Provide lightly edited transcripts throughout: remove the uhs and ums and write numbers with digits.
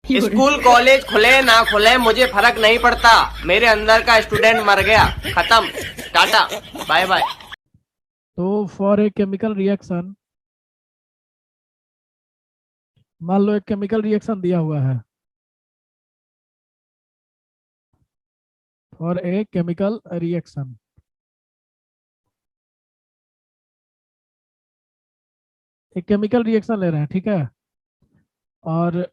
School college खुले ना खुले मुझे फर्क नहीं पड़ता, मेरे अंदर का स्टूडेंट मर गया, खत्म, टाटा, बाय बाय। तो फॉर ए केमिकल रिएक्शन, मान लो एक केमिकल रिएक्शन दिया हुआ है, फॉर ए केमिकल रिएक्शन, एक केमिकल रिएक्शन ले रहे हैं, ठीक है। और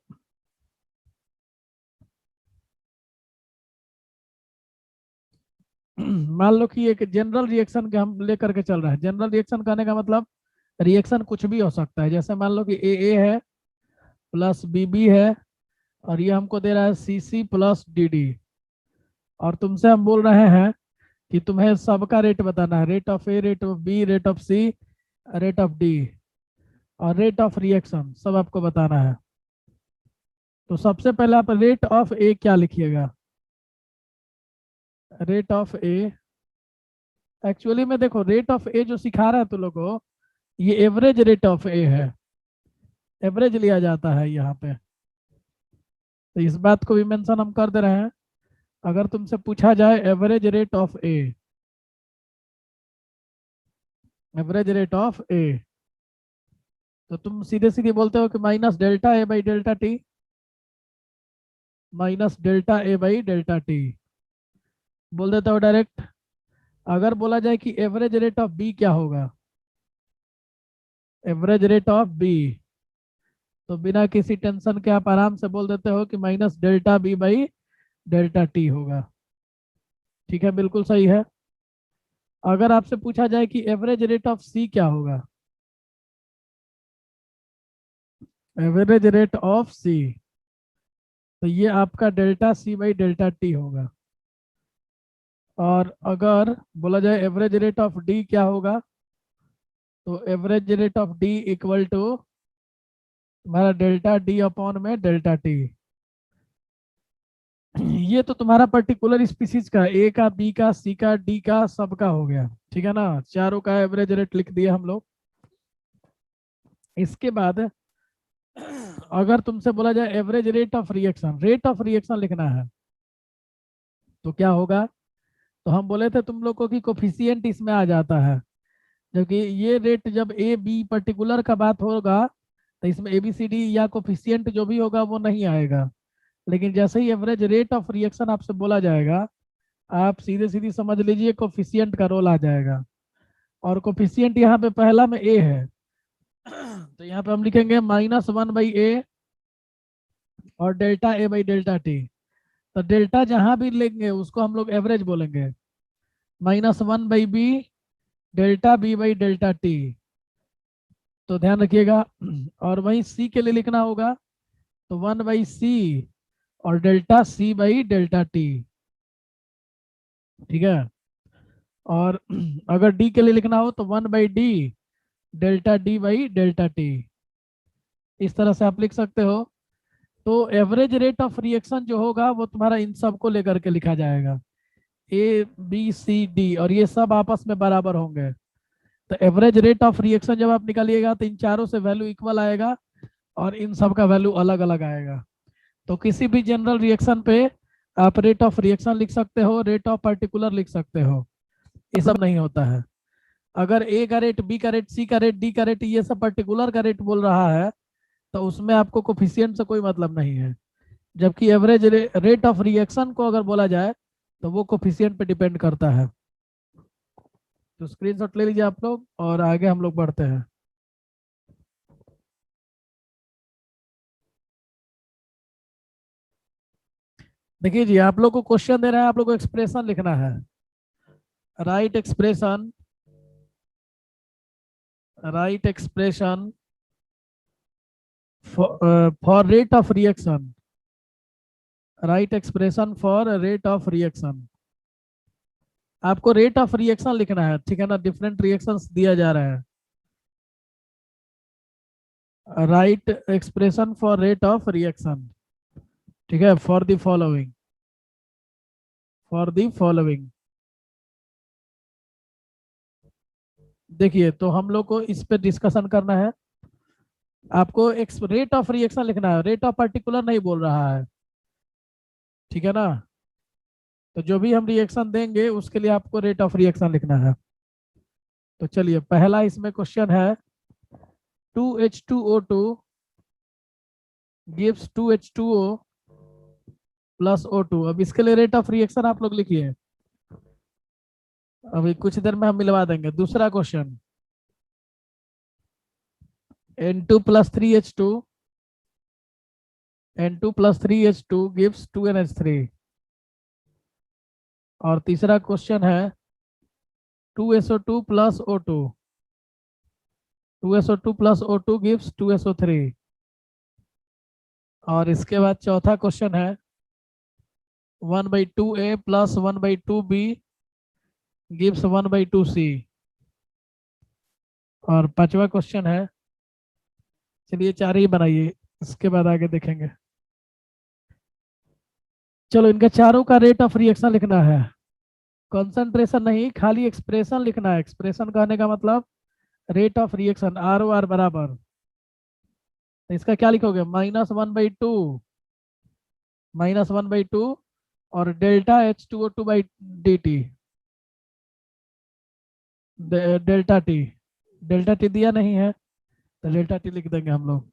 मान लो कि एक जनरल रिएक्शन के हम लेकर के चल रहे हैं। जनरल रिएक्शन कहने का मतलब रिएक्शन कुछ भी हो सकता है। जैसे मान लो कि ए है प्लस बी है, और ये हमको दे रहा है सी प्लस डी। और तुमसे हम बोल रहे हैं कि तुम्हें सबका रेट बताना है, rate of A, rate of B, rate of C, rate of D, और रेट ऑफ रिएक्शन सब आपको बताना है। तो सबसे पहले आप रेट ऑफ ए क्या लिखिएगा? रेट ऑफ ए, एक्चुअली में देखो रेट ऑफ ए जो सिखा रहा है तुम लोगों को, ये एवरेज रेट ऑफ ए है, एवरेज लिया जाता है यहाँ पे। तो इस बात को भी मेंशन हम कर दे रहे हैं। अगर तुमसे पूछा जाए average rate of A, average rate of A, तो तुम सीधे सीधे बोलते हो कि minus delta A by delta T, minus delta A by delta T बोल देता हो डायरेक्ट। अगर बोला जाए कि एवरेज रेट ऑफ बी क्या होगा, एवरेज रेट ऑफ बी, तो बिना किसी टेंशन के आप आराम से बोल देते हो कि minus delta B by delta T होगा। ठीक है, बिल्कुल सही है। अगर आपसे पूछा जाए कि एवरेज रेट ऑफ सी क्या होगा, एवरेज रेट ऑफ सी, तो ये आपका delta C by delta T होगा। और अगर बोला जाए एवरेज रेट ऑफ डी क्या होगा, तो average rate of D equal to तुम्हारा डेल्टा डी अपॉन में डेल्टा टी। ये तो तुम्हारा पर्टिकुलर स्पीसीज का, ए का, बी का, सी का, डी का, सबका हो गया, ठीक है ना। चारों का एवरेज रेट लिख दिया हम लोग। इसके बाद अगर तुमसे बोला जाए average rate of reaction, rate of reaction लिखना है, तो क्या होगा? तो हम बोले थे तुम लोग को कि कोफिशिएंट इसमें आ जाता है, जबकि ये रेट जब ए बी पर्टिकुलर का बात होगा तो इसमें ए बी सी डी या कोफिशिएंट जो भी होगा वो नहीं आएगा। लेकिन जैसे ही एवरेज रेट ऑफ रिएक्शन आपसे बोला जाएगा, आप सीधे सीधी समझ लीजिए कोफिशिएंट का रोल आ जाएगा। और कोफिशिएंट यहाँ पे पहला में ए है, तो यहाँ पे हम लिखेंगे -1/a और delta A by delta T. तो डेल्टा जहां भी लेंगे उसको हम लोग एवरेज बोलेंगे। -1/b delta B by delta T, तो ध्यान रखिएगा। और वहीं सी के लिए लिखना होगा, तो 1/c और delta C by delta T, ठीक है। और अगर डी के लिए लिखना हो तो 1/d delta D by delta T, इस तरह से आप लिख सकते हो। तो एवरेज रेट ऑफ रिएक्शन जो होगा वो तुम्हारा इन सब को लेकर के लिखा जाएगा, ए बी सी डी, और ये सब आपस में बराबर होंगे। तो एवरेज रेट ऑफ रिएक्शन जब आप निकालिएगा तो इन चारों से वैल्यू इक्वल आएगा और इन सब का वैल्यू अलग अलग आएगा। तो किसी भी जनरल रिएक्शन पे आप रेट ऑफ रिएक्शन लिख सकते हो, रेट ऑफ पर्टिकुलर लिख सकते हो, ये सब नहीं होता है। अगर ए का रेट, बी का रेट, सी का रेट, डी का रेट, ये सब पर्टिकुलर का रेट बोल रहा है, तो उसमें आपको कोफिशिएंट से कोई मतलब नहीं है। जबकि एवरेज रेट ऑफ रिएक्शन को अगर बोला जाए तो वो कोफिशिएंट पे डिपेंड करता है। तो स्क्रीनशॉट ले लीजिए आप लोग और आगे हम लोग बढ़ते हैं। देखिए जी, आप लोग को क्वेश्चन दे रहा है, आप लोग को एक्सप्रेशन लिखना है। Right expression, right expression for rate of reaction, right expression for rate of reaction. आपको रेट ऑफ रिएक्शन लिखना है, ठीक है ना। डिफरेंट रिएक्शंस दिया जा रहा है। Right expression for rate of reaction, ठीक है, for the following, for the following. देखिए, तो हम लोग को इस पे डिस्कशन करना है। आपको रेट ऑफ रिएक्शन लिखना है, रेट ऑफ पार्टिकुलर नहीं बोल रहा है, ठीक है ना। तो जो भी हम रिएक्शन देंगे उसके लिए आपको रेट ऑफ रिएक्शन लिखना है। तो चलिए पहला इसमें क्वेश्चन है, 2H2O2 gives 2H2O plus O2। अब इसके लिए रेट ऑफ रिएक्शन आप लोग लिखिए, अभी कुछ देर में हम मिलवा देंगे। दूसरा question, N2 plus 3H2, N2 plus 3H2 gives 2NH3। और तीसरा क्वेश्चन है 2SO2 plus O2, 2SO2 plus O2 gives 2SO3। और इसके बाद चौथा क्वेश्चन है 1/2A plus 1/2B gives 1/2C। और पांचवा क्वेश्चन है, चलिए चार ही बनाइए, इसके बाद आगे देखेंगे। चलो इनका चारों का रेट ऑफ रिएक्शन लिखना है, कंसंट्रेशन नहीं, खाली एक्सप्रेशन लिखना है। एक्सप्रेशन कहने का मतलब रेट ऑफ रिएक्शन, ROR बराबर, तो इसका क्या लिखोगे, -1/2 और डेल्टा H2O2/dt, डेल्टा टी दिया नहीं है तो डेल्टा टी लिख देंगे हम लोग।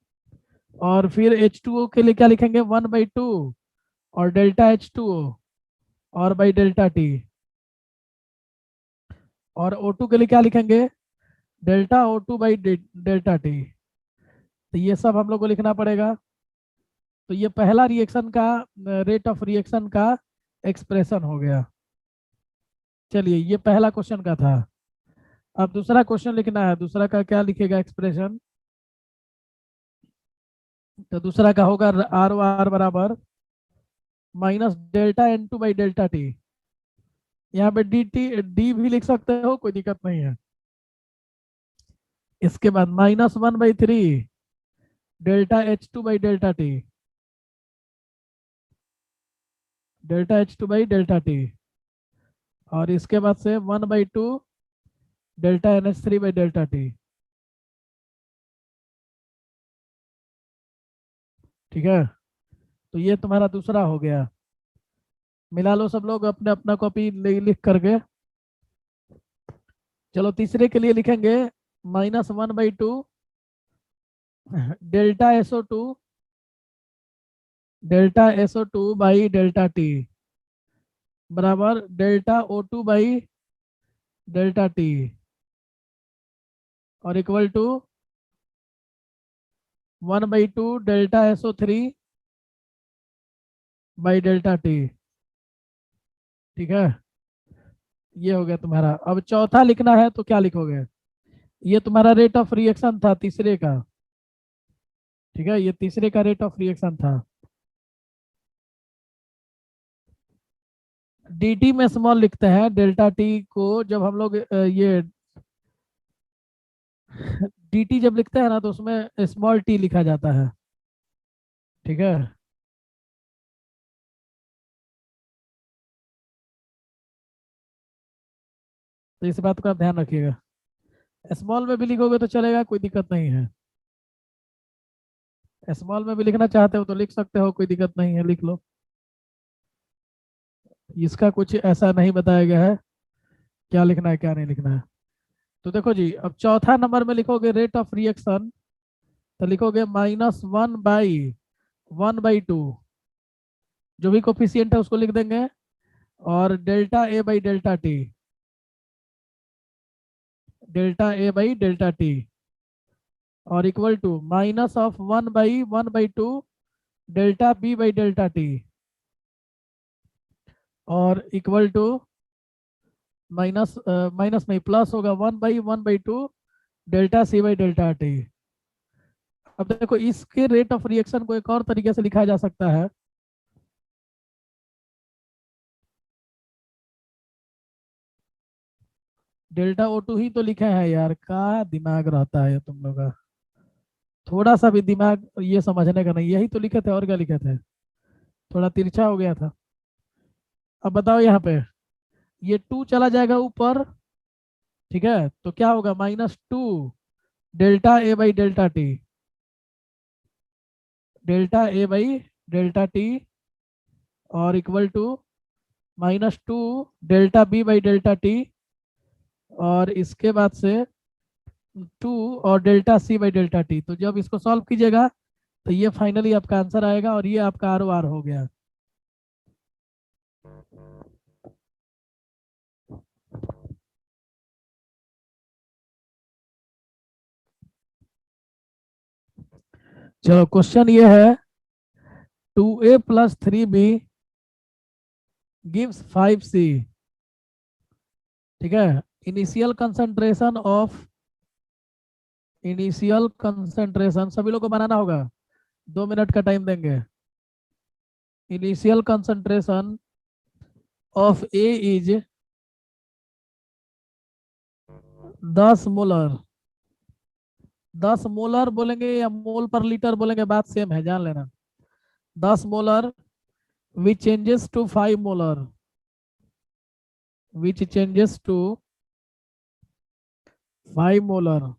और फिर H2O के लिए क्या लिखेंगे, 1/2 और डेल्टा H2O और बाई डेल्टा टी। और O2 के लिए क्या लिखेंगे, डेल्टा O2/डेल्टा टी। तो ये सब हम लोग को लिखना पड़ेगा। तो ये पहला रिएक्शन का रेट ऑफ रिएक्शन का एक्सप्रेशन हो गया। चलिए ये पहला क्वेश्चन का था। अब दूसरा क्वेश्चन लिखना है, दूसरा का क्या लिखेगा एक्सप्रेशन। तो दूसरा का होगा ROR बराबर -डेल्टा N2/डेल्टा टी। यहाँ पे डी भी लिख सकते हो, कोई दिक्कत नहीं है। इसके बाद -1/3 डेल्टा H2/डेल्टा टी, डेल्टा H2/डेल्टा टी। और इसके बाद से 1/2 डेल्टा NH3/डेल्टा टी। ठीक है, तो ये तुम्हारा दूसरा हो गया। मिला लो सब लोग अपने अपना कॉपी लिख करके। चलो तीसरे के लिए लिखेंगे -1/2 delta SO2 by delta T बराबर डेल्टा O2/डेल्टा टी और इक्वल टू 1/2 डेल्टा SO3/डेल्टा टी। ठीक है, ये हो गया तुम्हारा। अब चौथा लिखना है तो क्या लिखोगे, ये तुम्हारा रेट ऑफ रिएक्शन था तीसरे का। ठीक है, ये तीसरे का रेट ऑफ रिएक्शन था। dt में स्मॉल लिखते हैं, डेल्टा टी को जब हम लोग ये dt जब लिखते हैं ना तो उसमें स्मॉल टी लिखा जाता है। ठीक है, तो इस बात का आप ध्यान रखिएगा। स्मॉल में भी लिखोगे तो चलेगा, कोई दिक्कत नहीं है। स्मॉल में भी लिखना चाहते हो तो लिख सकते हो, कोई दिक्कत नहीं है, लिख लो। इसका कुछ ऐसा नहीं बताया गया है क्या लिखना है क्या नहीं लिखना है। तो देखो जी, अब चौथा नंबर में लिखोगे रेट ऑफ रिएक्शन, तो लिखोगे -1/1/2, जो भी कोफिशिएंट है उसको लिख देंगे, और डेल्टा A/डेल्टा टी और इक्वल टू -1/1/2 डेल्टा B/डेल्टा टी और इक्वल टू माइनस माइनस नहीं प्लस होगा 1/1/2 डेल्टा C/डेल्टा टी। अब देखो इसके रेट ऑफ रिएक्शन को एक और तरीके से लिखा जा सकता है। डेल्टा O2 ही तो लिखा है यार, का दिमाग रहता है तुम लोग का, थोड़ा सा भी दिमाग ये समझने का नहीं, यही तो लिखे थे और क्या लिखे थे, थोड़ा तिरछा हो गया था। अब बताओ यहाँ पे ये 2 चला जाएगा ऊपर, ठीक है, तो क्या होगा -2 delta delta T delta A by delta T और equal to -2 delta B by delta T और इसके बाद से 2 और delta C by delta T. तो जब इसको सॉल्व कीजिएगा तो ये फाइनली आपका आंसर आएगा और ये आपका आर ओ आर हो गया। चलो क्वेश्चन ये है 2a + 3b गिव्स 5c। ठीक है, इनिशियल कंसंट्रेशन सभी लोग को बनाना होगा, 2 मिनट का टाइम देंगे। Initial concentration of A is 10 molar. 10 molar बोलेंगे या मोल पर लीटर बोलेंगे, बात सेम है, जान लेना। 10 molar which changes to 5 molar, which changes to 5 molar,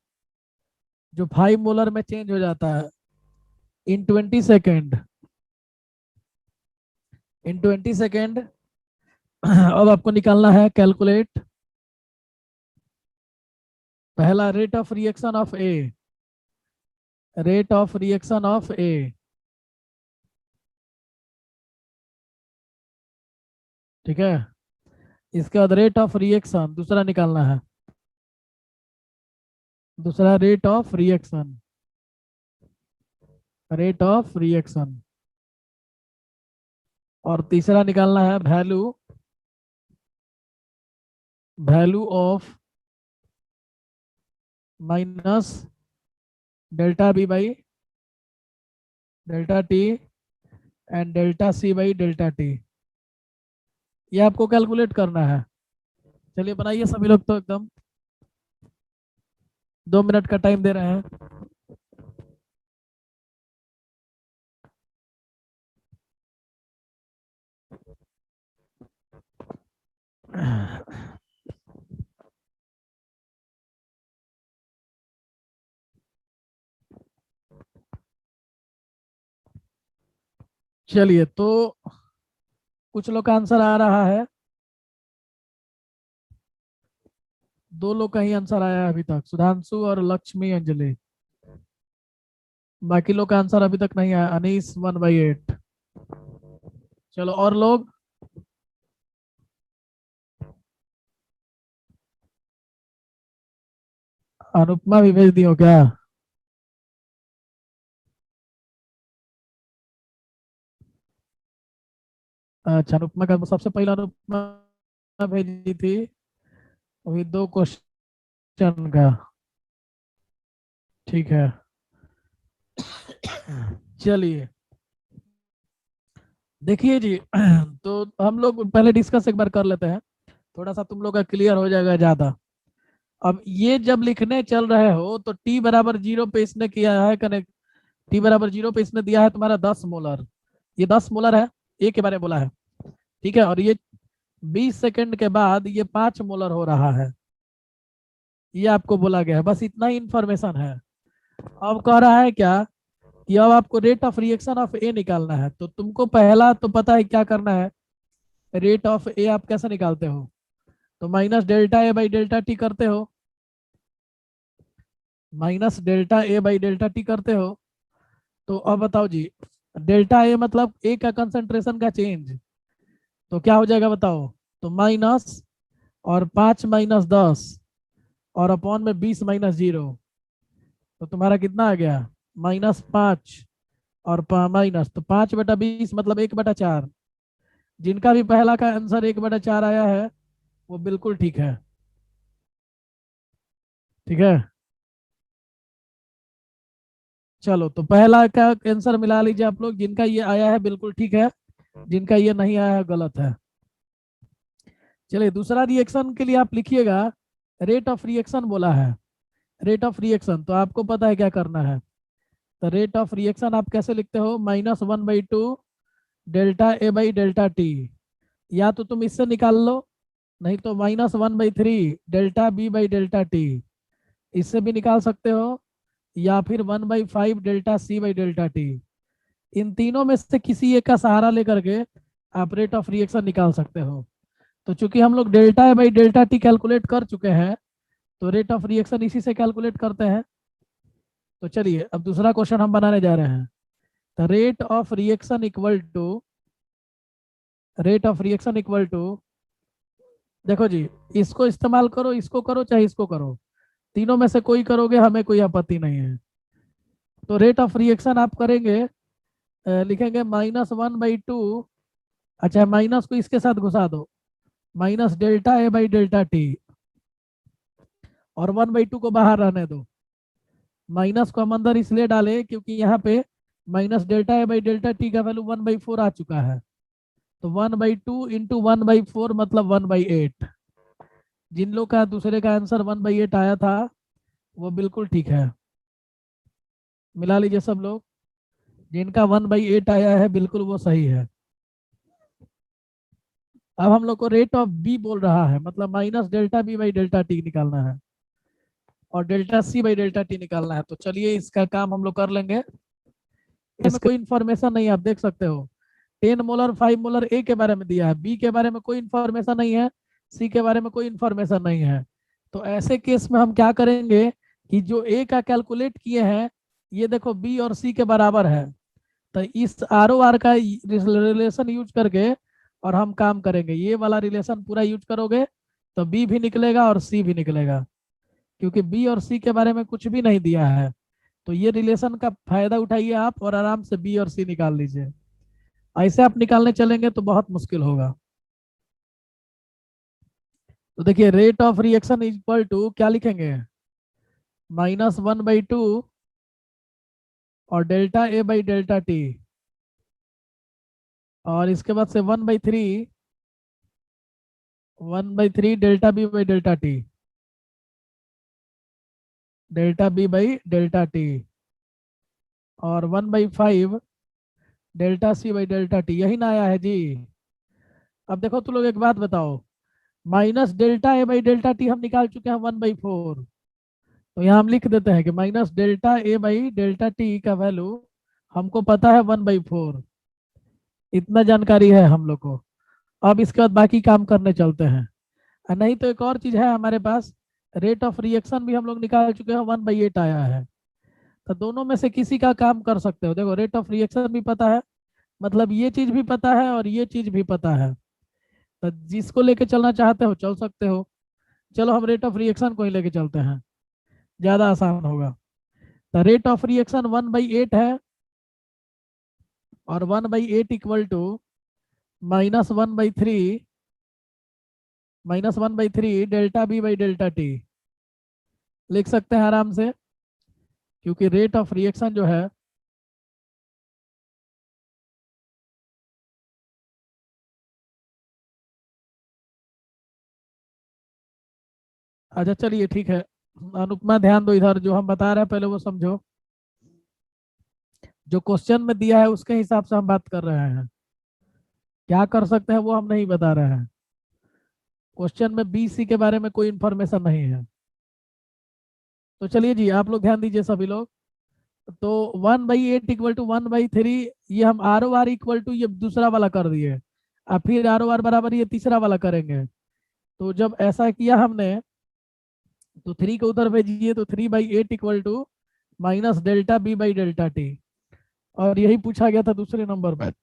जो 5 मोलर में चेंज हो जाता है इन 20 सेकेंड। इन 20 सेकेंड अब आपको निकालना है, कैलकुलेट पहला rate of reaction of A, rate of reaction of A. ठीक है, इसके बाद रेट ऑफ रिएक्शन दूसरा निकालना है, दूसरा rate of reaction, rate of reaction. और तीसरा निकालना है value, value of minus delta B by delta T and delta C by delta T. ये आपको कैलकुलेट करना है। चलिए बनाइए सभी लोग, तो एकदम 2 मिनट का टाइम दे रहे हैं। चलिए, तो कुछ लोग का आंसर आ रहा है, 2 लोग का ही आंसर आया है अभी तक, सुधांशु और लक्ष्मी अंजलि। बाकी लोग का आंसर अभी तक नहीं आया, अनीस 1/8। चलो और लोग, अनुपमा भी भेज दी हो क्या? अच्छा, अनुपमा का सबसे पहला अनुपमा भेजी थी अभी 2 क्वेश्चन का। ठीक है, चलिए देखिए जी। तो हम लोग पहले डिस्कस एक बार कर लेते हैं, थोड़ा सा तुम लोग का क्लियर हो जाएगा ज्यादा। अब ये जब लिखने चल रहे हो तो t बराबर 0 पे इसने किया है कनेक्ट, t बराबर 0 पे इसने दिया है तुम्हारा 10 मोलर, ये 10 मोलर है, ए के बारे में बोला है। ठीक है, और ये 20 सेकंड के बाद ये 5 मोलर हो रहा है, ये आपको बोला गया है, बस इतना ही इंफॉर्मेशन है। अब कह रहा है क्या कि अब आपको रेट ऑफ रिएक्शन ऑफ ए निकालना है। तो तुमको पहला तो पता है क्या करना है, रेट ऑफ ए आप कैसे निकालते हो, तो minus delta A by delta T करते हो, minus delta A by delta T करते हो। तो अब बताओ जी, डेल्टा ए मतलब ए का कंसंट्रेशन का चेंज, तो क्या हो जाएगा बताओ, तो माइनस और 5 - 10 और अपॉन में 20 - 0, तो तुम्हारा कितना आ गया, -5 और माइनस, तो 5/20 मतलब 1/4। जिनका भी पहला का आंसर 1/4 आया है वो बिल्कुल ठीक है। ठीक है, चलो तो पहला का आंसर मिला लीजिए आप लोग, जिनका ये आया है बिल्कुल ठीक है, जिनका ये नहीं आया है गलत है। चलिए दूसरा रिएक्शन के लिए आप लिखिएगा, रेट ऑफ रिएक्शन बोला है, रेट ऑफ रिएक्शन तो आपको पता है क्या करना है। तो रेट ऑफ रिएक्शन आप कैसे लिखते हो, -1/2 delta A by delta T, या तो तुम इससे निकाल लो, नहीं तो -1/3 delta B by delta T, इससे भी निकाल सकते हो, या फिर 1/5 delta C by delta T, इन तीनों में से किसी एक का सहारा लेकर के आप रेट ऑफ रिएक्शन निकाल सकते हो। तो चूंकि हम लोग delta A by delta T calculate कर चुके हैं, तो रेट ऑफ रिएक्शन इसी से कैलकुलेट करते हैं। तो चलिए अब दूसरा क्वेश्चन हम बनाने जा रहे हैं। The rate of reaction equal to, rate of reaction equal to, देखो जी, इसको इस्तेमाल करो, इसको करो, चाहे इसको करो, तीनों में से कोई करोगे हमें कोई आपत्ति नहीं है। तो रेट ऑफ रिएक्शन आप करेंगे, लिखेंगे -1/2, अच्छा माइनस को इसके साथ घुसा दो, minus delta A by delta T, और 1/2 को बाहर रहने दो। माइनस को हम अंदर इसलिए डाले क्योंकि यहाँ पे minus delta A by delta T का वैल्यू 1/4 आ चुका है। तो 1/2 इंटू 1/4 मतलब 1/8। जिन लोग का दूसरे का आंसर 1/8 आया था वो बिल्कुल ठीक है, मिला लीजिए सब लोग। जिनका 1/8 आया है बिल्कुल वो सही है। अब हम लोग को रेट ऑफ बी बोल रहा है, मतलब minus delta B by delta T निकालना है और delta C by delta T निकालना है। तो चलिए इसका काम हम लोग कर लेंगे। इसमें कोई इन्फॉर्मेशन नहीं है, आप देख सकते हो 10 मोलर 5 मोलर ए के बारे में दिया है, बी के बारे में कोई इन्फॉर्मेशन नहीं है, सी के बारे में कोई इन्फॉर्मेशन नहीं है। तो ऐसे केस में हम क्या करेंगे कि जो ए का कैलकुलेट किए हैं ये देखो बी और सी के बराबर है, तो इस आर ओ आर का रिलेशन यूज करके और हम काम करेंगे। ये वाला रिलेशन पूरा यूज करोगे तो बी भी निकलेगा और सी भी निकलेगा, क्योंकि बी और सी के बारे में कुछ भी नहीं दिया है। तो ये रिलेशन का फायदा उठाइए आप और आराम से बी और सी निकाल लीजिए। ऐसे आप निकालने चलेंगे तो बहुत मुश्किल होगा। तो देखिए rate of reaction equal to क्या लिखेंगे, -1/2 और delta A by delta T, और इसके बाद से 1/3 delta B by delta T, delta B by delta T, और 1/5 delta C by delta T. यही ना आया है जी। अब देखो तुम लोग एक बात बताओ, minus delta A by delta T हम निकाल चुके हैं 1/4। तो यहाँ हम लिख देते हैं कि minus delta A by delta T का वैल्यू हमको पता है 1/4। इतना जानकारी है हम लोग को। अब इसके बाद बाकी काम करने चलते हैं। नहीं तो एक और चीज है हमारे पास, रेट ऑफ रिएक्शन भी हम लोग निकाल चुके हैं, 1/8 आया है। तो दोनों में से किसी का काम कर सकते हो। देखो रेट ऑफ रिएक्शन भी पता है, मतलब ये चीज भी पता है और ये चीज भी पता है, तो जिसको लेके चलना चाहते हो चल सकते हो। चलो हम रेट ऑफ रिएक्शन को ही लेके चलते हैं, ज्यादा आसान होगा। तो रेट ऑफ रिएक्शन 1/8 है, और 1/8 equal to -1/3, -1/3 delta B by delta T लिख सकते हैं आराम से, क्योंकि रेट ऑफ रिएक्शन जो है अच्छा चलिए ठीक है। अनुपमा ध्यान दो, इधर जो हम बता रहे हैं पहले वो समझो। जो क्वेश्चन में दिया है उसके हिसाब से हम बात कर रहे हैं, क्या कर सकते हैं वो हम नहीं बता रहे हैं। क्वेश्चन में बी सी के बारे में कोई इंफॉर्मेशन नहीं है। तो चलिए जी आप लोग ध्यान दीजिए सभी लोग। तो 1/8 इक्वल टू 1/3, ये हम R O R equal to ये दूसरा वाला कर दिए, अब फिर आर ओ आर बराबर ये तीसरा वाला करेंगे। तो जब ऐसा किया हमने तो 3 को उधर भेजिए, तो 3/8 equal to minus delta B by delta T. और यही पूछा गया था दूसरे नंबर पर,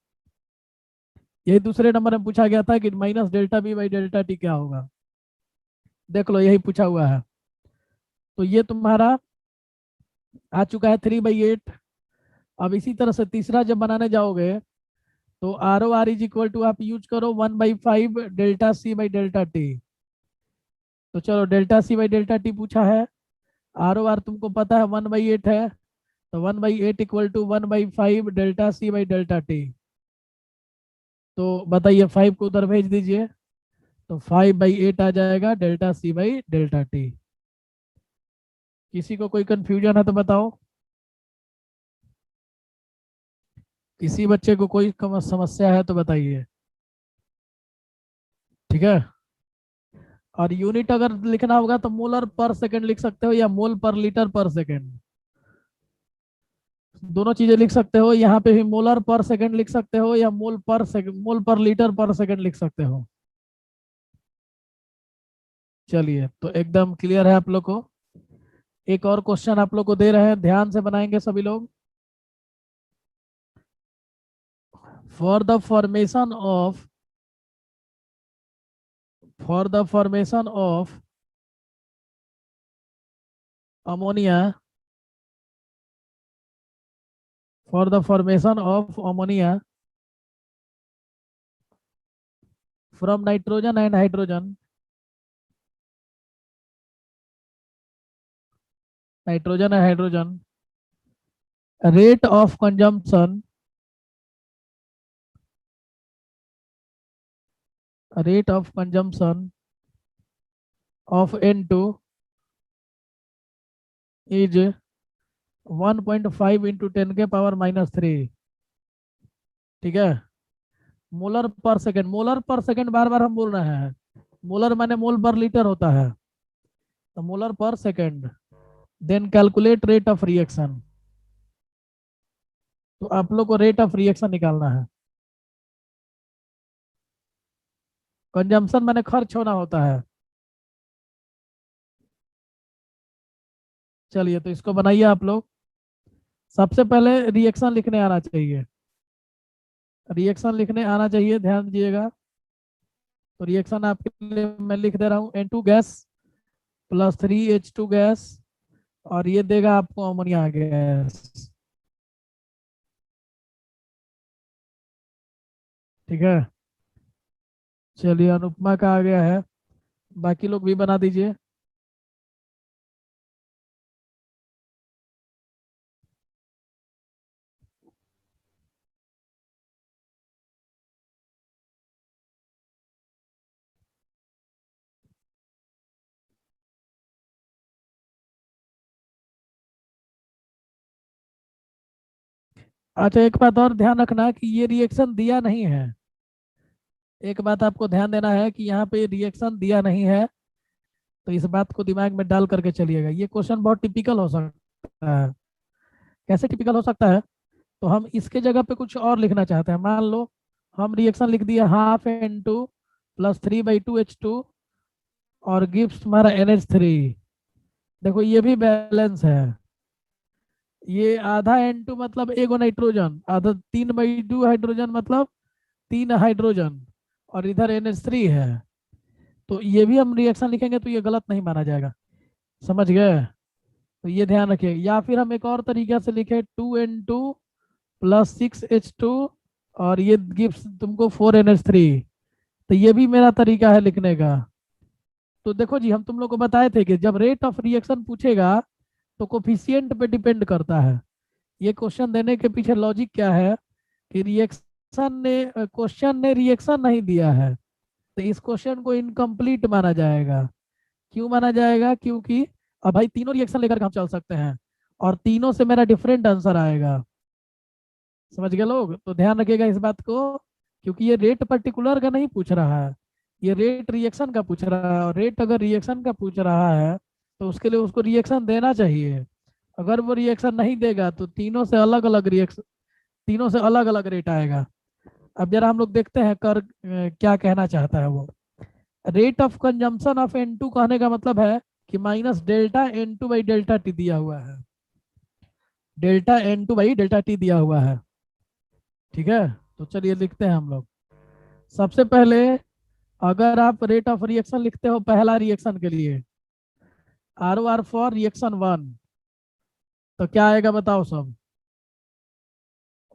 यही दूसरे नंबर में पूछा गया था कि minus delta B by delta T क्या होगा। देख लो यही पूछा हुआ है। तो ये तुम्हारा आ चुका है 3/8। अब इसी तरह से तीसरा जब बनाने जाओगे तो R O R is equal to आप यूज करो 1/5 delta C by delta T. तो चलो delta C by delta T पूछा है, आर ओ आर तुमको पता है 1/8 है, तो 1/8 equal to 1/5 delta C by delta T. तो बताइए 5 को उधर भेज दीजिए, तो 5/8 आ जाएगा delta C by delta T. किसी को कोई कंफ्यूजन है तो बताओ, किसी बच्चे को कोई समस्या है तो बताइए। ठीक है। और यूनिट अगर लिखना होगा तो मोलर पर सेकंड लिख सकते हो या मोल पर लीटर पर सेकंड। दोनों चीजें लिख सकते हो, यहाँ पे भी मोलर पर सेकंड लिख सकते हो या मोल पर सेकंड, मोल पर लीटर पर सेकंड लिख सकते हो। चलिए, तो एकदम क्लियर है आप लोग को। एक और क्वेश्चन आप लोग को दे रहे हैं, ध्यान से बनाएंगे सभी लोग। For the formation of ammonia, for the formation of ammonia from nitrogen and hydrogen, rate of consumption of N2 is 1.5 into 10 के पावर -3। ठीक है, मोलर पर सेकंड बार बार हम बोल रहे हैं। मोलर माने मोल पर लीटर होता है, तो मोलर पर second. Then calculate rate of reaction. तो आप लोग को रेट ऑफ रिएक्शन निकालना है। कंजम्पशन माने खर्च होना होता है। चलिए, तो इसको बनाइए आप लोग। सबसे पहले रिएक्शन लिखने आना चाहिए, ध्यान दीजिएगा। तो रिएक्शन आपके लिए मैं लिख दे रहा हूँ, N2 gas plus 3H2 gas, और ये देगा आपको अमोनिया गैस। ठीक है, चलिए अनुपमा का आ गया है, बाकी लोग भी बना दीजिए। अच्छा, एक बात और ध्यान रखना कि ये रिएक्शन दिया नहीं है। एक बात आपको ध्यान देना है कि यहाँ पे रिएक्शन दिया नहीं है, तो इस बात को दिमाग में डाल करके चलिएगा। ये क्वेश्चन बहुत टिपिकल हो सकता है। कैसे टिपिकल हो सकता है? तो हम इसके जगह पे कुछ और लिखना चाहते हैं। मान लो हम रिएक्शन लिख दिया ½ N2 प्लस 3/2H2 और गिव्स तुम्हारा NH3। देखो ये भी बैलेंस है। ये आधा N2 मतलब एगो नाइट्रोजन, आधा 3/2 हाइड्रोजन मतलब 3 हाइड्रोजन, और इधर NH3 है। तो ये भी हम रिएक्शन लिखेंगे तो ये गलत नहीं माना जाएगा। समझ गए? तो ये ध्यान रखिए। या फिर हम एक और तरीके से लिखे 2N2 प्लस 6H2 और ये गिव्स तुमको 4NH3। तो ये भी मेरा तरीका है लिखने का। तो देखो जी, हम तुम लोग को बताए थे कि जब रेट ऑफ रिएक्शन पूछेगा तो कोफिशिएंट पे डिपेंड करता है। ये क्वेश्चन देने के पीछे लॉजिक क्या है कि क्वेश्चन ने रिएक्शन नहीं दिया है, तो इस क्वेश्चन को इनकम्प्लीट माना जाएगा। क्यों माना जाएगा? क्योंकि अब भाई तीनों रिएक्शन लेकर हम चल सकते हैं और तीनों से मेरा डिफरेंट आंसर आएगा। समझ गए लोग? तो ध्यान रखिएगा इस बात को, क्योंकि ये रेट पर्टिकुलर का नहीं पूछ रहा है, ये रेट रिएक्शन का पूछ रहा है। और रेट अगर रिएक्शन का पूछ रहा है तो उसके लिए उसको रिएक्शन देना चाहिए। अगर वो रिएक्शन नहीं देगा तो तीनों से अलग अलग रेट आएगा। अब जरा हम लोग देखते हैं क्या कहना चाहता है वो। Rate of consumption of N2 कहने का मतलब है कि माइनस डेल्टा N2/ΔT दिया हुआ है। डेल्टा N2/ΔT दिया हुआ है। ठीक है, तो चलिए लिखते हैं हम लोग। सबसे पहले अगर आप रेट ऑफ रिएक्शन लिखते हो पहला रिएक्शन के लिए, ROR फॉर रिएक्शन 1, तो क्या आएगा बताओ सब?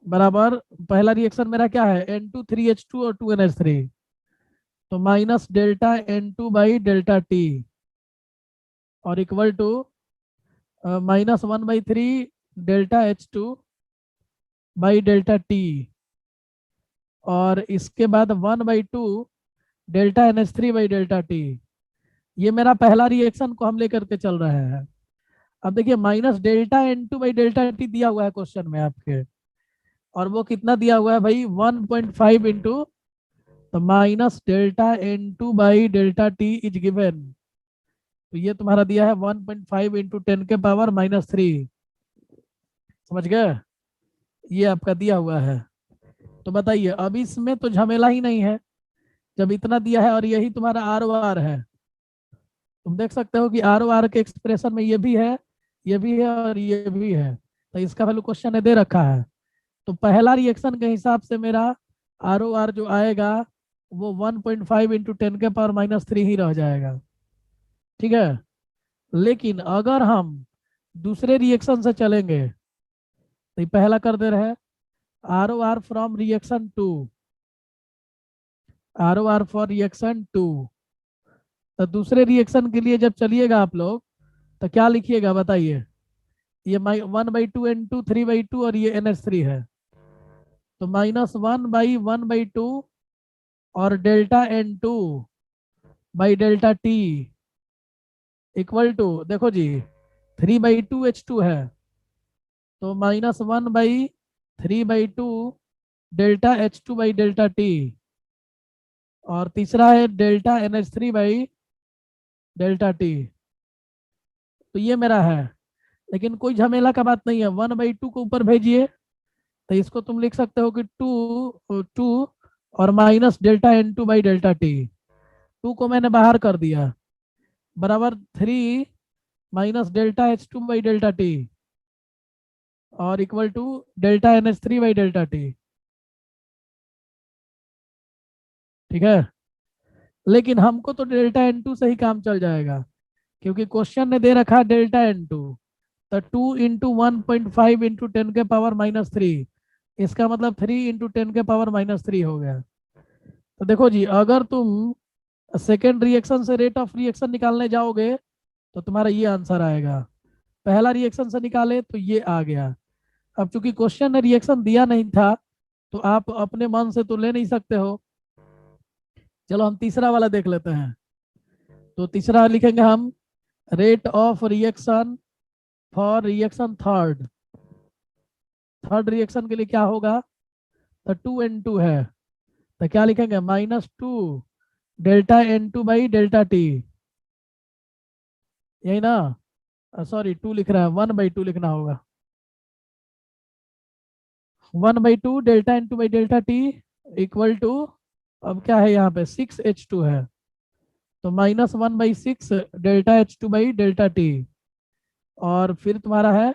बराबर पहला रिएक्शन मेरा क्या है? N2 3H2 और 2NH3, तो माइनस डेल्टा N2/ΔT और इक्वल टू -1/3 डेल्टा H2/ΔT, और इसके बाद 1/2 डेल्टा NH3/ΔT। ये मेरा पहला रिएक्शन को हम लेकर के चल रहे हैं। अब देखिए माइनस डेल्टा N2/ΔT दिया हुआ है क्वेश्चन में आपके, और वो कितना दिया हुआ है भाई? 1.5 इंटू, तो minus delta N2/ΔT is given. तो ये तुम्हारा दिया है 1.5 इंटू 10 के पावर -3। समझ गए? ये आपका दिया हुआ है। तो बताइए, अब इसमें तो झमेला ही नहीं है जब इतना दिया है और यही तुम्हारा आर ओ आर है। तुम देख सकते हो कि आर ओ आर के एक्सप्रेशन में ये भी है, ये भी है और ये भी है। तो इसका वैल्यू क्वेश्चन ने दे रखा है। तो पहला रिएक्शन के हिसाब से मेरा आर ओ आर जो आएगा वो 1.5 इंटू 10⁻³ ही रह जाएगा। ठीक है। लेकिन अगर हम दूसरे रिएक्शन से चलेंगे, तो ये पहला कर दे रहे हैं R O R from reaction two, R O R for reaction two. तो दूसरे रिएक्शन के लिए जब चलिएगा आप लोग, तो क्या लिखिएगा बताइए। ये 1/2 N2 3/2 और ये NH3 है, तो -1/1/2 और डेल्टा N2/ΔT इक्वल टू, देखो जी 3/2 H2 है, तो -1/3/2 डेल्टा H2/ΔT, और तीसरा है डेल्टा NH3/ΔT। तो ये मेरा है। लेकिन कोई झमेला का बात नहीं है, 1/2 को ऊपर भेजिए, तो इसको तुम लिख सकते हो कि 2 और माइनस डेल्टा N2/ΔT। 2 को मैंने बाहर कर दिया, बराबर 3 माइनस डेल्टा H2/ΔT और इक्वल टू डेल्टा NH3/ΔT। ठीक है। लेकिन हमको तो डेल्टा N2 से ही काम चल जाएगा, क्योंकि क्वेश्चन ने दे रखा है डेल्टा N2। तो 2 × 1.5 × 10⁻³ इसका मतलब 3 × 10⁻³ हो गया। तो देखो जी, अगर तुम सेकेंड रिएक्शन से रेट ऑफ रिएक्शन निकालने जाओगे तो तुम्हारा ये आंसर आएगा। पहला रिएक्शन से निकाले तो ये आ गया। अब चूंकि क्वेश्चन ने रिएक्शन दिया नहीं था, तो आप अपने मन से तो ले नहीं सकते हो। चलो हम तीसरा वाला देख लेते हैं। तो तीसरा लिखेंगे हम rate of reaction for reaction third. Third reaction के लिए क्या होगा, तो 2N2 है, तो क्या लिखेंगे -2 डेल्टा N2/ΔT, यही ना। सॉरी 2 लिख रहा है, 1/2 लिखना होगा। 1/2 डेल्टा N2/ΔT इक्वल टू, अब क्या है यहाँ पे 6H2 है, तो -1/6 डेल्टा H2/ΔT, और फिर तुम्हारा है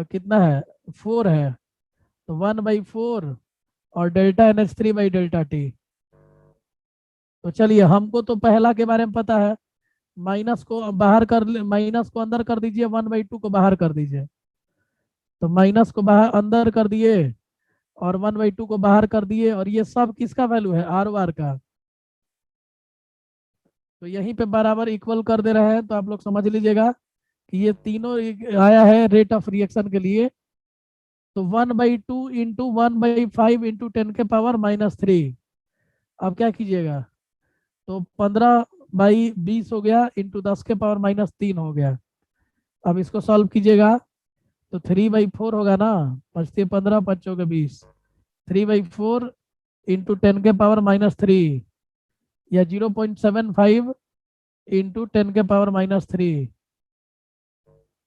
कितना है 4 है, तो 1/4 और डेल्टा NH3/ΔT। तो चलिए, हमको तो पहला के बारे में पता है, माइनस को बाहर कर, माइनस को अंदर कर दीजिए, 1/2 को बाहर कर दीजिए। तो माइनस को बाहर अंदर कर दिए और 1/2 को बाहर कर दिए, और ये सब किसका वैल्यू है, आर ओ आर का। तो यहीं पे बराबर इक्वल कर दे रहे हैं, तो आप लोग समझ लीजिएगा कि ये तीनों आया है रेट ऑफ रिएक्शन के लिए। तो 1/2 इंटू 1/5 इंटू 10⁻³ अब क्या कीजिएगा, तो 15/20 हो गया इंटू 10⁻³ हो गया। अब इसको सॉल्व कीजिएगा तो 3/4 होगा ना, 5×15 5×20, 3/4 इंटू 10⁻³ या 0.75 इंटू 10⁻³।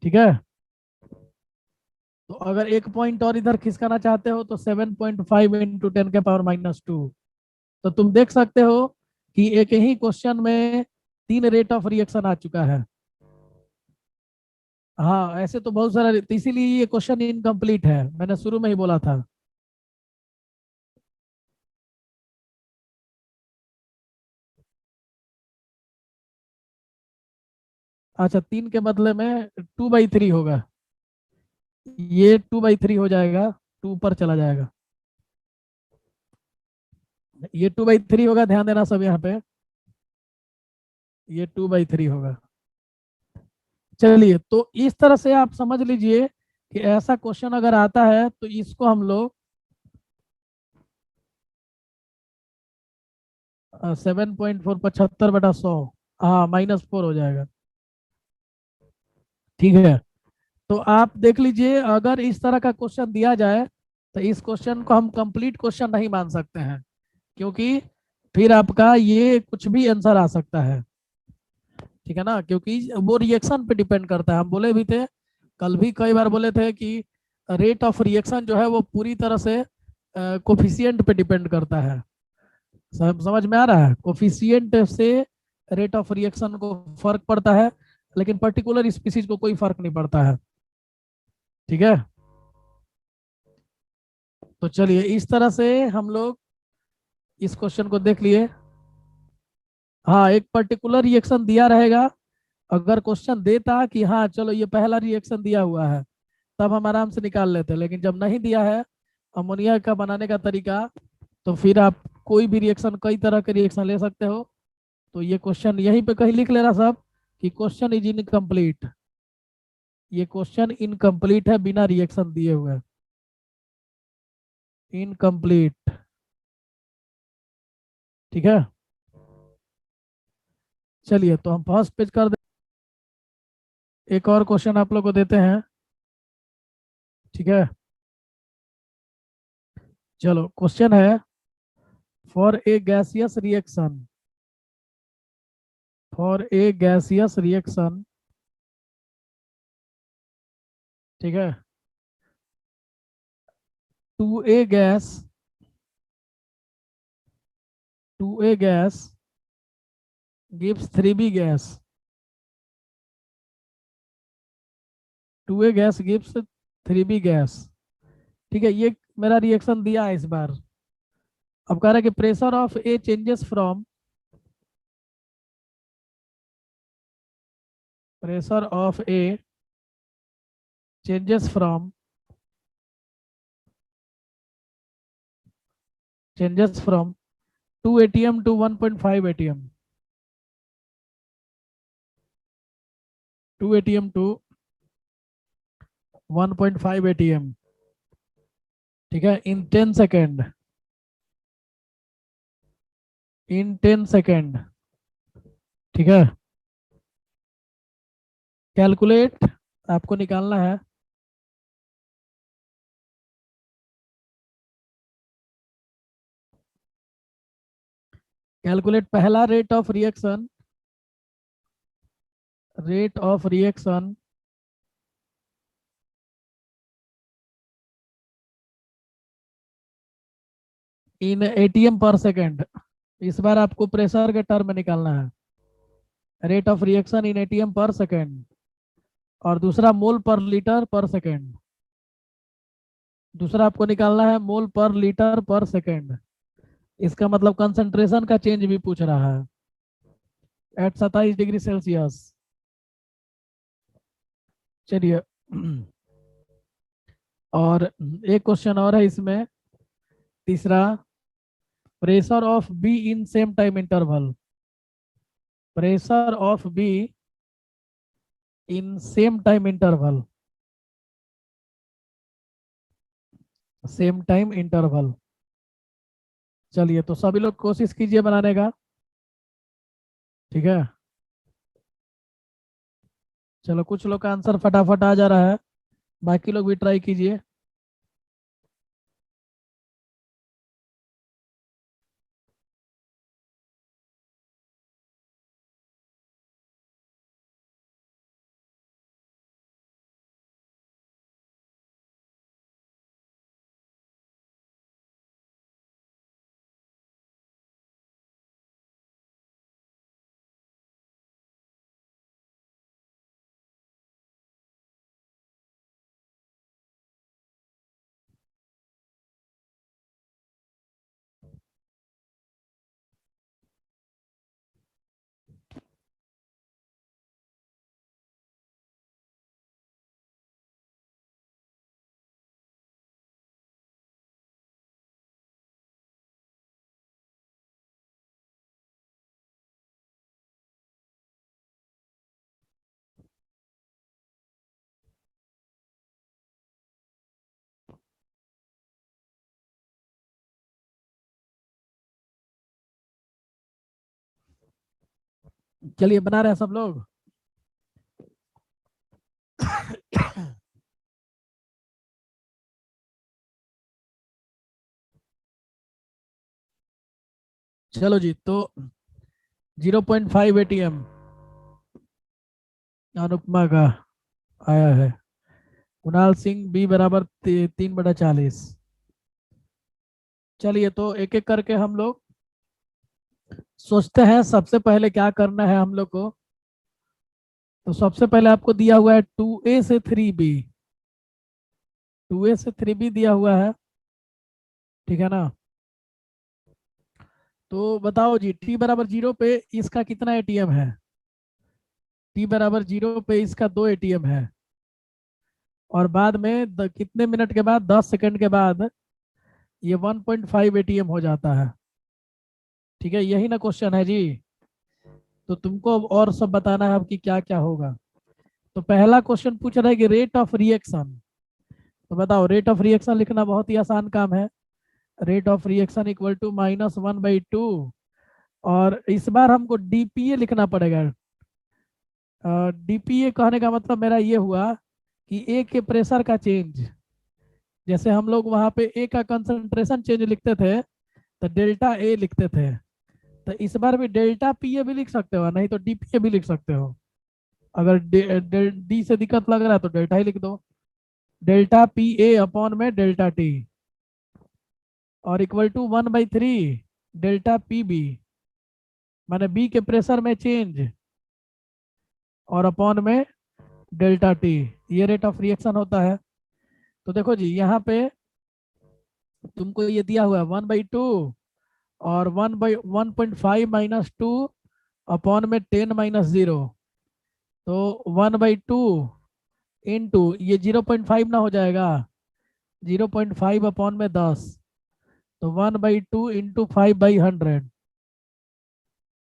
ठीक है। तो अगर एक पॉइंट और इधर खिसकाना चाहते हो तो 7.5 इंटू 10⁻²। तो तुम देख सकते हो कि एक ही क्वेश्चन में 3 रेट ऑफ रिएक्शन आ चुका है। हाँ, ऐसे तो बहुत सारा, तो इसीलिए ये क्वेश्चन इनकम्प्लीट है, मैंने शुरू में ही बोला था। अच्छा, 3 के बदले में 2/3 होगा, ये 2/3 हो जाएगा, 2 ऊपर चला जाएगा, ये 2/3 होगा, ध्यान देना सब यहाँ पे, ये 2/3 होगा। चलिए, तो इस तरह से आप समझ लीजिए कि ऐसा क्वेश्चन अगर आता है तो इसको हम लोग 7.475/100, हाँ -4 हो जाएगा। ठीक है। तो आप देख लीजिए, अगर इस तरह का क्वेश्चन दिया जाए तो इस क्वेश्चन को हम कंप्लीट क्वेश्चन नहीं मान सकते हैं, क्योंकि फिर आपका ये कुछ भी आंसर आ सकता है। ठीक है ना, क्योंकि वो रिएक्शन पे डिपेंड करता है। हम बोले भी थे, कल भी कई बार बोले थे कि रेट ऑफ रिएक्शन जो है वो पूरी तरह से कोफिशिएंट पे डिपेंड करता है। समझ में आ रहा है? कोफिशिएंट से रेट ऑफ रिएक्शन को फर्क पड़ता है, लेकिन पर्टिकुलर स्पीसीज को कोई फर्क नहीं पड़ता है। ठीक है, तो चलिए इस तरह से हम लोग इस क्वेश्चन को देख लिए। हाँ, एक पर्टिकुलर रिएक्शन दिया रहेगा। अगर क्वेश्चन देता कि हाँ चलो ये पहला रिएक्शन दिया हुआ है, तब हम आराम से निकाल लेते, लेकिन जब नहीं दिया है अमोनिया का बनाने का तरीका, तो फिर आप कोई भी रिएक्शन, कई तरह के रिएक्शन ले सकते हो। तो ये क्वेश्चन यहीं पे कहीं लिख लेना सब कि क्वेश्चन इज इनकम्प्लीट। ये क्वेश्चन इनकम्प्लीट है, बिना रिएक्शन दिए हुए, इनकम्प्लीट। ठीक है, चलिए तो हम फर्स्ट पेज कर दे। एक और क्वेश्चन आप लोग को देते हैं। ठीक है, चलो क्वेश्चन है, for a gaseous reaction, for a gaseous reaction, ठीक है, two A gas, two A gas gives 3b gas, two A gas gives 3b gas. ठीक है, ये मेरा रिएक्शन दिया है इस बार। अब कह रहा है कि pressure of A changes from, pressure of A changes from, changes from 2 atm to 1.5 atm, 2 atm to 1.5 atm। ठीक है, इन 10 सेकेंड, इन 10 सेकेंड। ठीक है, कैलकुलेट आपको निकालना है। कैलकुलेट पहला rate of reaction, rate of reaction in ATM पर सेकेंड। इस बार आपको प्रेशर के टर्म में निकालना है, rate of reaction in ATM पर सेकेंड, और दूसरा मोल पर लीटर पर सेकेंड। दूसरा आपको निकालना है मोल पर लीटर पर सेकेंड। इसका मतलब कंसंट्रेशन का चेंज भी पूछ रहा है एट 27 डिग्री सेल्सियस। चलिए और एक क्वेश्चन और है इसमें, तीसरा, pressure of be in same time interval, pressure of be in same time interval, same time interval. चलिए तो सभी लोग कोशिश कीजिए बनाने का। ठीक है, चलो कुछ लोग का आंसर फटाफट आ जा रहा है, बाकी लोग भी ट्राई कीजिए। चलिए बना रहे हैं सब लोग। चलो जी, तो 0.5 एटीएम अनुपमा का आया है, कुणाल सिंह बी बराबर 3/40। चलिए तो एक एक करके हम लोग सोचते हैं सबसे पहले क्या करना है हम लोग को। तो सबसे पहले आपको दिया हुआ है 2a से 3b, 2a से 3b दिया हुआ है, ठीक है ना। तो बताओ जी, t बराबर 0 पे इसका कितना एटीएम है? t बराबर 0 पे इसका 2 एटीएम है। और बाद में कितने मिनट के बाद, 10 सेकंड के बाद ये 1.5 एटीएम हो जाता है। ठीक है, यही ना क्वेश्चन है जी। तो तुमको अब और सब बताना है अब कि क्या क्या होगा। तो पहला क्वेश्चन पूछ रहा है कि रेट ऑफ रिएक्शन। तो बताओ, रेट ऑफ रिएक्शन लिखना बहुत ही आसान काम है। Rate of reaction equal to -1/2। और इस बार हमको डीपीए लिखना पड़ेगा। डीपीए कहने का मतलब मेरा ये हुआ कि ए के प्रेशर का चेंज। जैसे हम लोग वहां पे ए का कंसंट्रेशन चेंज लिखते थे तो डेल्टा ए लिखते थे। तो इस बार भी डेल्टा पीए भी लिख सकते हो, नहीं तो डीपीए भी लिख सकते हो। अगर डी से दिक्कत लग रहा है तो डेल्टा ही लिख दो। डेल्टा पी ए अपॉन में डेल्टा टी, और equal to 1/3 delta P B, माने बी के प्रेशर में चेंज, और अपॉन में डेल्टा टी। ये रेट ऑफ रिएक्शन होता है। तो देखो जी, यहाँ पे तुमको ये दिया हुआ है 1/2 और 1/1.5 -2 अपॉन में 10 - 0। तो 1/2 इंटू ये 0.5 ना हो जाएगा, 0.5 अपॉन में 10। तो 1/2 इंटू 5/100,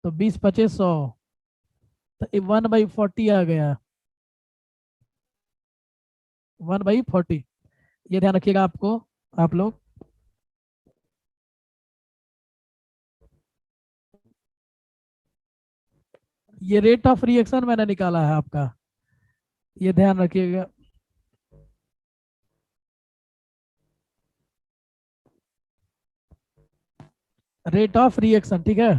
तो 20 × 25 100। तो 1/40 आ गया, 1/40। ये ध्यान रखिएगा आपको, आप लोग। ये रेट ऑफ रिएक्शन मैंने निकाला है आपका, ये ध्यान रखिएगा। रेट ऑफ रिएक्शन, ठीक है।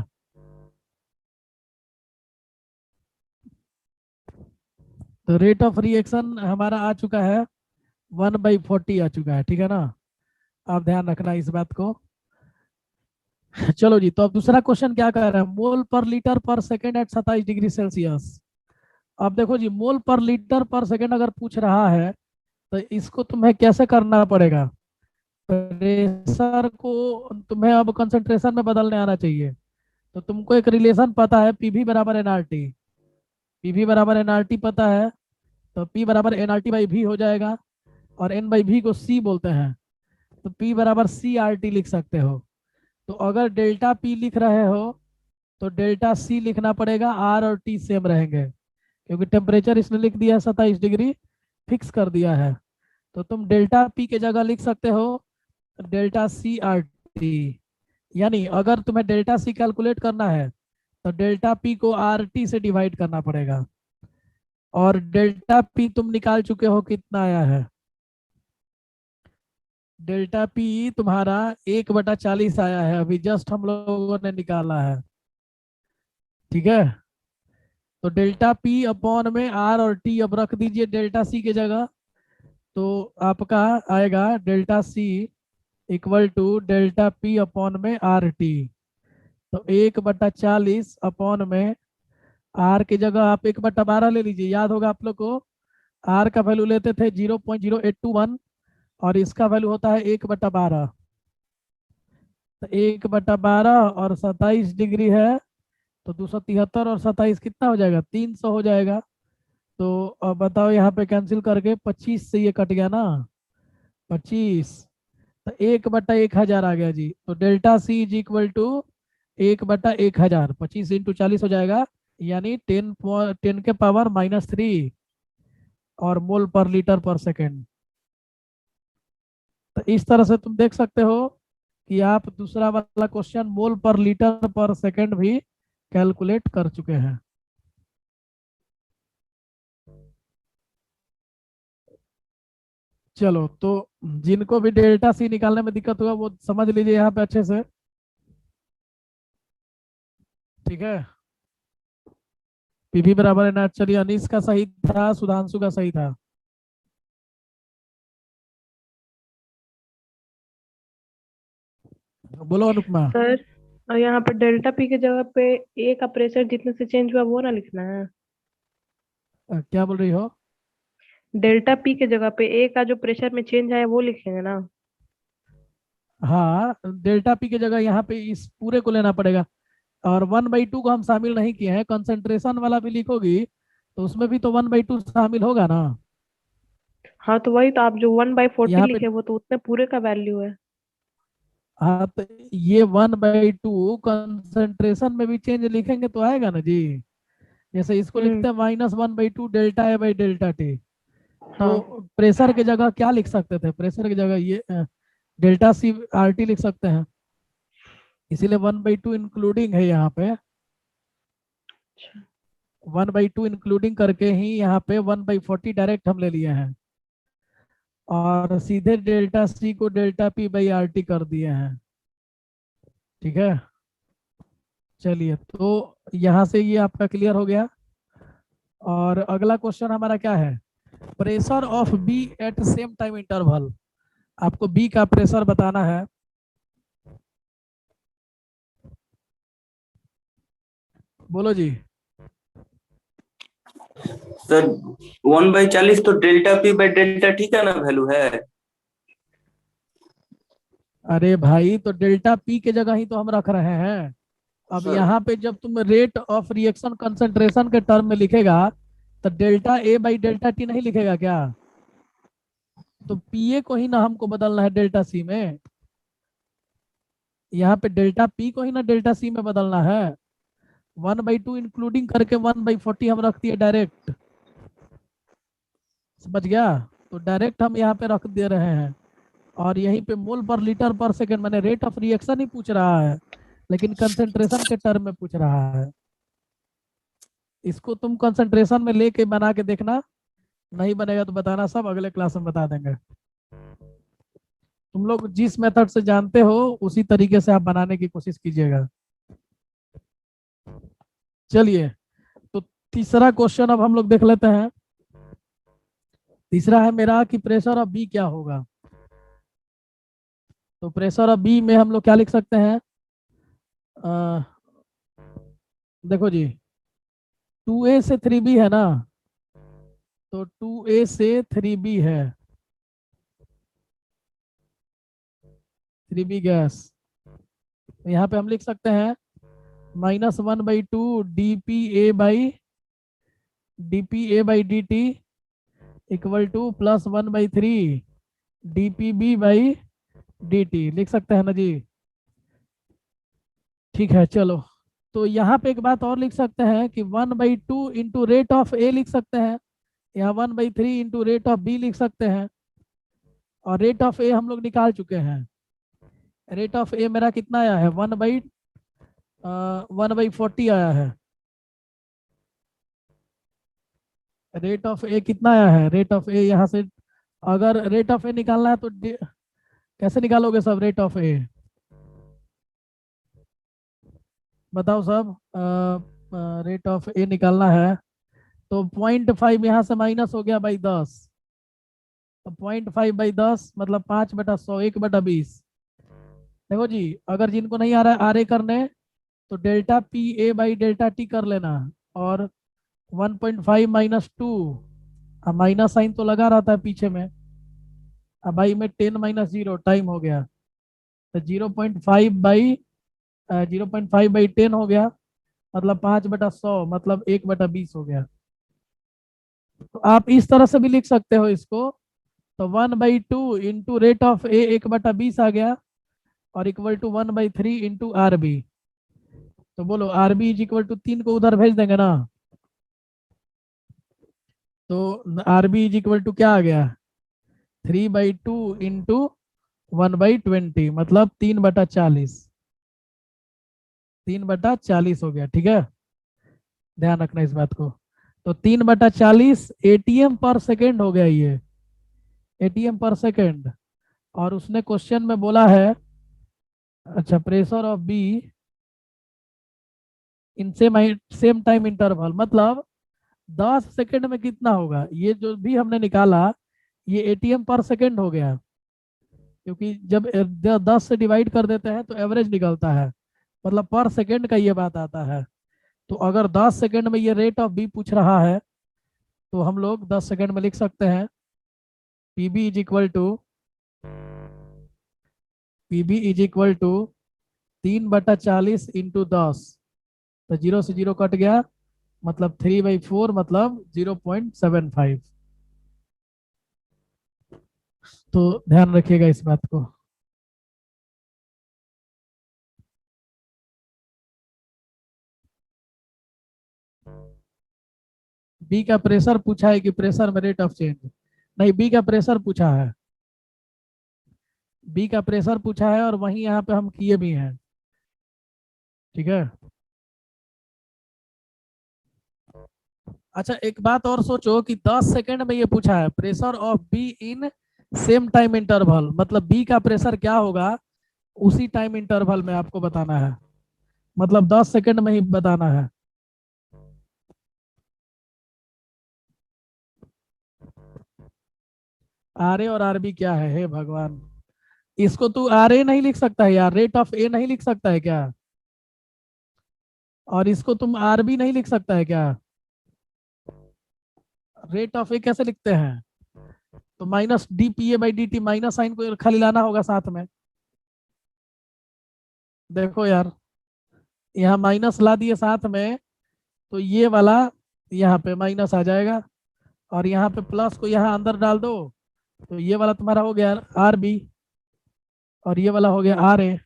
तो रेट ऑफ रिएक्शन हमारा आ चुका है 1/40 आ चुका है, ठीक है ना। आप ध्यान रखना इस बात को। चलो जी, तो अब दूसरा क्वेश्चन क्या कर रहा है, मोल पर लीटर पर सेकेंड एट 27 डिग्री सेल्सियस। अब देखो जी, मोल पर लीटर पर सेकेंड अगर पूछ रहा है तो इसको तुम्हें कैसे करना पड़ेगा। प्रेशर को तुम्हें अब कंसंट्रेशन में बदलने आना चाहिए। तो तुमको एक रिलेशन पता है, पीवी बराबर एनआरटी। पीवी बराबर एनआरटी पता है, तो पी बराबर एनआरटी बाई भी हो जाएगा। और एन बाई भी को सी बोलते हैं, तो पी बराबर सी आर टी लिख सकते हो। तो अगर डेल्टा पी लिख रहे हो तो डेल्टा सी लिखना पड़ेगा, आर और टी सेम रहेंगे, क्योंकि टेम्परेचर इसने लिख दिया है 27 डिग्री, फिक्स कर दिया है। तो तुम डेल्टा पी के जगह लिख सकते हो डेल्टा सी आर टी। यानी अगर तुम्हें डेल्टा सी कैलकुलेट करना है तो डेल्टा पी को आर टी से डिवाइड करना पड़ेगा। और डेल्टा पी तुम निकाल चुके हो, कितना आया है? डेल्टा पी तुम्हारा 1/40 आया है, अभी जस्ट हम लोगों ने निकाला है, ठीक है। तो डेल्टा पी अपॉन में आर और टी अब रख दीजिए डेल्टा सी के जगह। तो आपका आएगा delta C equal to delta P upon में आर टी। तो 1/40 अपॉन में आर की जगह आप 1/12 ले लीजिए, याद होगा आप लोग को। आर का वैल्यू लेते थे 0.0821, और इसका वैल्यू होता है 1/12। तो 1/12 और 27 डिग्री है, तो 273 और 27 कितना हो जाएगा, 300 हो जाएगा। तो अब बताओ, यहाँ पे कैंसिल करके 25 से ये कट गया ना, 25। तो 1/1000 आ गया जी। तो delta C is equal to 1/1000, 25 × 40 हो जाएगा, यानी 10 के पावर -3 और मोल पर लीटर पर सेकेंड। तो इस तरह से तुम देख सकते हो कि आप दूसरा वाला क्वेश्चन मोल पर लीटर पर सेकेंड भी कैलकुलेट कर चुके हैं। चलो तो जिनको भी डेल्टा सी निकालने में दिक्कत होगा वो समझ लीजिए यहाँ पे अच्छे से, ठीक है। पीवी बराबर है ना, चलिए अनीस का सही था, सुधांशु का सही था। बोलो अनुपमा। सर, और यहाँ पर डेल्टा पी के जगह पे ए का प्रेशर जितने से चेंज हुआ वो ना लिखना है। क्या बोल रही हो? डेल्टा पी के जगह पे ए का जो प्रेशर में चेंज आया वो लिखेंगे ना। हाँ, डेल्टा पी की जगह यहाँ पे इस पूरे को लेना पड़ेगा। और 1/2 को हम शामिल नहीं किए हैं, कंसंट्रेशन वाला भी लिखोगी तो उसमें भी तो 1/2 शामिल होगा ना। हाँ, तो वही तो आप जो 1/40 यहाँ पे लिखे वो तो उतने पूरे का वैल्यू है। हाँ, तो ये 1/2 कंसंट्रेशन में भी चेंज लिखेंगे तो आएगा ना जी। जैसे इसको हम्म। लिखते हैं -1/2 delta A by delta T. तो हाँ। प्रेशर की जगह क्या लिख सकते थे? प्रेशर की जगह ये डेल्टा सी आर टी लिख सकते हैं। इसीलिए 1/2 इंक्लूडिंग है यहाँ पे। 1/2 इंक्लूडिंग करके ही यहाँ पे 1/40 डायरेक्ट हम ले लिए हैं, और सीधे डेल्टा सी को delta P by R T कर दिए हैं। ठीक है, चलिए तो यहाँ से ये आपका क्लियर हो गया। और अगला क्वेश्चन हमारा क्या है? Pressure of B at same time interval. आपको बी का प्रेशर बताना है। बोलो जी। सर 1/40 तो delta P by delta T का ना वैल्यू है। अरे भाई, तो डेल्टा पी के जगह ही तो हम रख रहे हैं। अब सर यहाँ पे जब तुम रेट ऑफ रिएक्शन कंसंट्रेशन के टर्म में लिखेगा तो delta A by delta T नहीं लिखेगा क्या? तो पीए को ही ना हमको बदलना है डेल्टा सी में। यहाँ पे डेल्टा पी को ही ना डेल्टा सी में बदलना है। 1/2 इंक्लूडिंग करके 1/40 हम रख दिए डायरेक्ट। समझ गया? तो डायरेक्ट हम यहाँ पे रख दे रहे हैं। और यहीं पे मोल पर लीटर पर सेकंड, मैंने रेट ऑफ रिएक्शन ही पूछ रहा है लेकिन कंसंट्रेशन के टर्म में पूछ रहा है। इसको तुम कंसंट्रेशन में लेके बना के देखना, नहीं बनेगा तो बताना, सब अगले क्लास में बता देंगे। तुम लोग जिस मेथड से जानते हो उसी तरीके से आप बनाने की कोशिश कीजिएगा। चलिए, तो तीसरा क्वेश्चन अब हम लोग देख लेते हैं। तीसरा है मेरा कि प्रेशर ऑफ बी क्या होगा। तो प्रेशर ऑफ बी में हम लोग क्या लिख सकते हैं? अ, देखो जी, 2A से 3B है ना, तो 2A से 3B है, 3B गैस। यहाँ पे हम लिख सकते हैं -1/2 dpa/dt इक्वल टू +1/3 dpb/dt लिख सकते हैं ना जी। ठीक है, चलो। तो यहाँ पे एक बात और लिख सकते हैं कि 1/2 इंटू रेट ऑफ ए लिख सकते हैं, या 1/3 इंटू रेट ऑफ बी लिख सकते हैं। और रेट ऑफ ए हम लोग निकाल चुके हैं। रेट ऑफ ए मेरा कितना आया है? 1/40 आया है। रेट ऑफ ए कितना आया है? रेट ऑफ ए यहाँ से अगर रेट ऑफ ए निकालना है तो कैसे निकालोगे सब रेट ऑफ ए? बताओ सब। रेट ऑफ ए निकालना है तो 0.5 यहाँ से माइनस हो गया बाई 10। तो 0.5/10 मतलब 5/100, 1/20। देखो जी, अगर जिनको नहीं आ रहा है आर ए करने तो delta P A by delta T कर लेना। और 1.5 -2, अब माइनस साइन तो लगा रहता है पीछे में। अब भाई में 10 - 0 टाइम हो गया, तो 0.5/10 हो गया, मतलब 5/100 मतलब 1/20 हो गया। तो आप इस तरह से भी लिख सकते हो इसको। तो 1/2 इंटू रेट ऑफ ए 1/20 आ गया, और equal to 1/3 into R B. तो बोलो R B is equal to 3 को उधर भेज देंगे ना। तो R B is equal to क्या आ गया? 3/2 इंटू 1/20 मतलब 3/40। 3/40 हो गया। ठीक है, ध्यान रखना इस बात को। तो 3/40 एटीएम पर सेकेंड हो गया ये, एटीएम पर सेकेंड। और उसने क्वेश्चन में बोला है, अच्छा, pressure of be in same time interval, मतलब 10 सेकेंड में कितना होगा? ये जो भी हमने निकाला ये एटीएम पर सेकेंड हो गया। क्योंकि जब 10 से डिवाइड कर देते हैं तो एवरेज निकलता है, मतलब पर सेकेंड का ये बात आता है। तो अगर 10 सेकेंड में ये रेट ऑफ बी पूछ रहा है तो हम लोग 10 सेकेंड में लिख सकते हैं PB is equal to 3/40 into 10। तो 0 से 0 कट गया, मतलब 3/4 मतलब 0.75। तो ध्यान रखिएगा इस बात को। बी का प्रेशर पूछा है कि प्रेशर में रेट ऑफ चेंज? नहीं, बी का प्रेशर पूछा है, बी का प्रेशर पूछा है और वहीं यहाँ पे हम किए भी हैं। ठीक है। अच्छा, एक बात और सोचो कि 10 सेकंड में ये पूछा है pressure of be in same time interval, मतलब बी का प्रेशर क्या होगा उसी टाइम इंटरवल में आपको बताना है, मतलब 10 सेकंड में ही बताना है। आर ए और आर बी क्या है, हे भगवान। इसको तू आर ए नहीं लिख सकता है यार, रेट ऑफ ए नहीं लिख सकता है क्या? और इसको तुम आर बी नहीं लिख सकता है क्या? रेट ऑफ ए कैसे लिखते हैं? तो minus D P A by D T, minus sign को खाली लाना होगा साथ में। देखो यार, यहाँ माइनस ला दिए साथ में, तो ये वाला यहाँ पे माइनस आ जाएगा, और यहाँ पे प्लस को यहाँ अंदर डाल दो, तो ये वाला तुम्हारा हो गया आर बी और ये वाला हो गया आर ए।